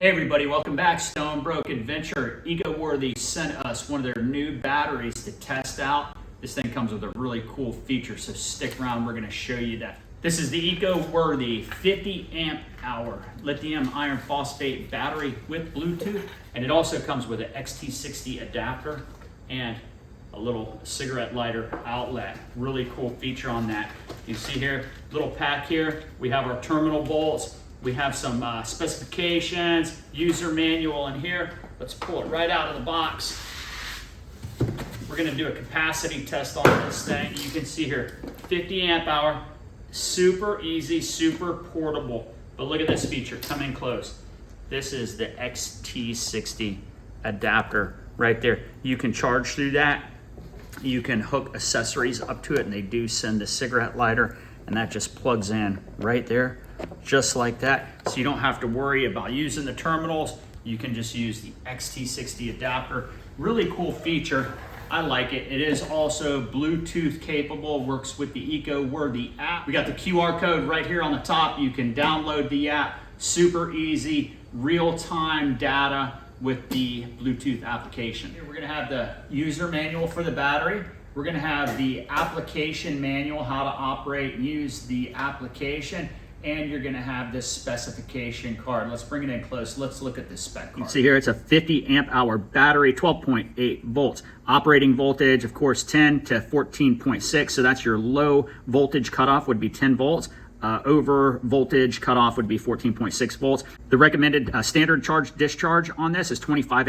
Hey everybody, welcome back. Stonebrook Adventure. EcoWorthy sent us one of their new batteries to test out. This thing comes with a really cool feature, so stick around, we're gonna show you that. This is the EcoWorthy 50Ah lithium iron phosphate battery with Bluetooth, and it also comes with an XT60 adapter and a little cigarette lighter outlet. Really cool feature on that. You see here, little pack here, we have our terminal bolts. We have some specifications, user manual in here. Let's pull it right out of the box. We're gonna do a capacity test on this thing. You can see here, 50 amp hour, super easy, super portable. But look at this feature, come in close. This is the XT60 adapter right there. You can charge through that. You can hook accessories up to it, and they do send the cigarette lighter, and that just plugs in right there, just like that. So you don't have to worry about using the terminals. You can just use the XT60 adapter. Really cool feature. I like it. It is also Bluetooth capable, works with the EcoWorthy app. We got the QR code right here on the top. You can download the app. Super easy, real-time data with the Bluetooth application. Here we're gonna have the user manual for the battery. We're gonna have the application manual, how to operate and use the application, and you're gonna have this specification card. Let's bring it in close. Let's look at this spec card. You can see here, it's a 50 amp hour battery, 12.8 volts. Operating voltage, of course, 10 to 14.6. So that's your low voltage cutoff would be 10 volts. Over voltage cutoff would be 14.6 volts. The recommended standard charge discharge on this is 25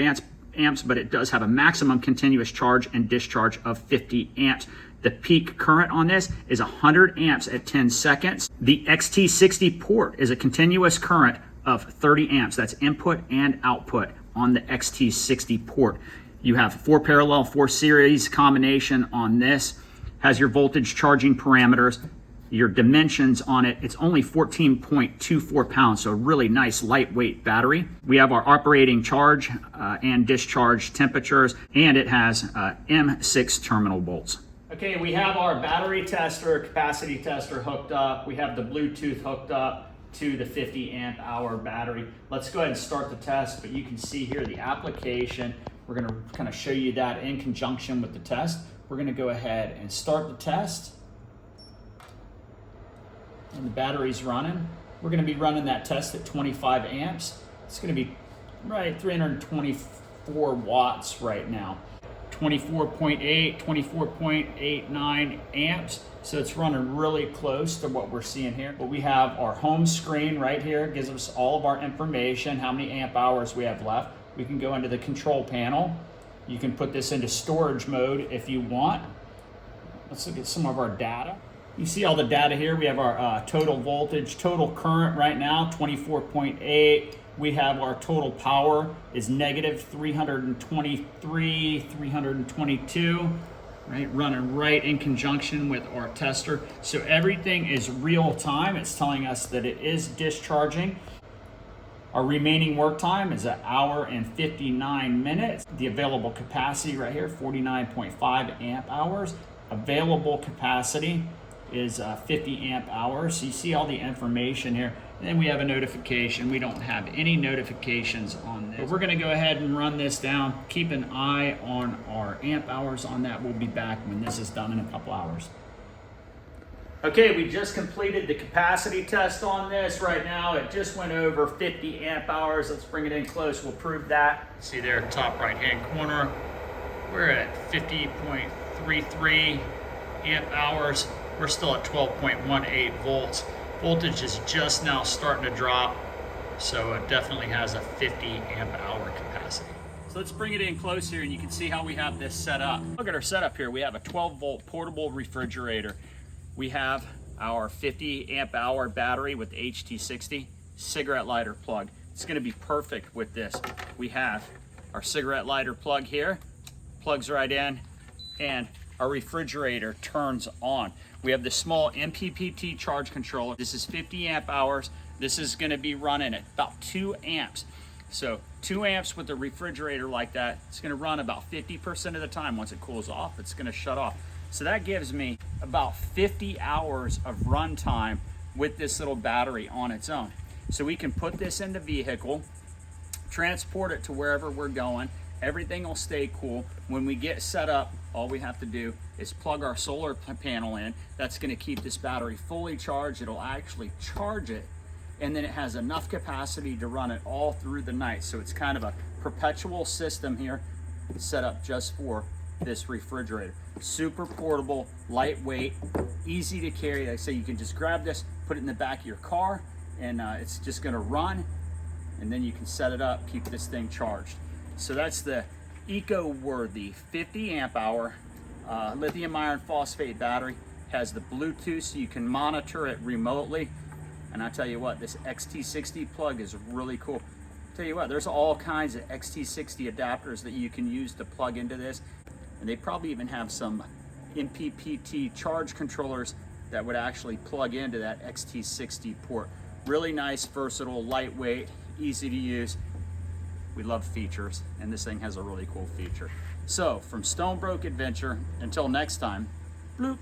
amps, but it does have a maximum continuous charge and discharge of 50 amps. The peak current on this is 100 amps at 10 seconds. The XT60 port is a continuous current of 30 amps. That's input and output on the XT60 port. You have 4 parallel, 4 series combination on this. Has your voltage charging parameters, your dimensions on it. It's only 14.24 pounds, so a really nice lightweight battery. We have our operating charge and discharge temperatures, and it has M6 terminal bolts. Okay, we have our battery tester, capacity tester hooked up. We have the Bluetooth hooked up to the 50 amp hour battery. Let's go ahead and start the test, but you can see here the application. We're gonna kind of show you that in conjunction with the test. We're gonna go ahead and start the test. And the battery's running. We're gonna be running that test at 25 amps. It's gonna be right 324 watts right now. 24.8, 24.89 amps. So it's running really close to what we're seeing here. But we have our home screen right here. It gives us all of our information, how many amp hours we have left. We can go into the control panel. You can put this into storage mode if you want. Let's look at some of our data. You see all the data here. We have our total voltage, total current right now, 24.8. We have our total power is negative 323, 322, right? Running right in conjunction with our tester. So everything is real time. It's telling us that it is discharging. Our remaining work time is 1 hour and 59 minutes. The available capacity right here, 49.5 amp hours. Available capacity is 50 amp hours. So you see all the information here. And then we have a notification. We don't have any notifications on this. But we're gonna go ahead and run this down. Keep an eye on our amp hours on that. We'll be back when this is done in a couple hours. Okay, we just completed the capacity test on this right now. It just went over 50 amp hours. Let's bring it in close. We'll prove that. See there, top right-hand corner. We're at 50.33 amp hours. We're still at 12.18 volts. Voltage is just now starting to drop, so it definitely has a 50 amp hour capacity. So let's bring it in close here, and you can see how we have this set up. Look at our setup here. We have a 12 volt portable refrigerator. We have our 50 amp hour battery with the XT60 cigarette lighter plug. It's gonna be perfect with this. We have our cigarette lighter plug here, plugs right in, and our refrigerator turns on. We have the small MPPT charge controller. This is 50 amp hours. This is gonna be running at about 2 amps. So 2 amps with a refrigerator like that, it's gonna run about 50% of the time. Once it cools off, it's gonna shut off. So that gives me about 50 hours of run time with this little battery on its own. So we can put this in the vehicle, transport it to wherever we're going. Everything will stay cool. When we get set up, all we have to do is plug our solar panel in. That's gonna keep this battery fully charged. It'll actually charge it, and then it has enough capacity to run it all through the night. So it's kind of a perpetual system here set up just for this refrigerator. Super portable, lightweight, easy to carry. Like I say, you can just grab this, put it in the back of your car, and it's just gonna run, and then you can set it up, keep this thing charged. So that's the EcoWorthy 50 amp hour lithium iron phosphate battery. Has the Bluetooth so you can monitor it remotely. And I tell you what, this XT60 plug is really cool. Tell you what, there's all kinds of XT60 adapters that you can use to plug into this. And they probably even have some MPPT charge controllers that would actually plug into that XT60 port. Really nice, versatile, lightweight, easy to use. We love features, and this thing has a really cool feature. So, from Stonebrook Adventure, until next time, bloop.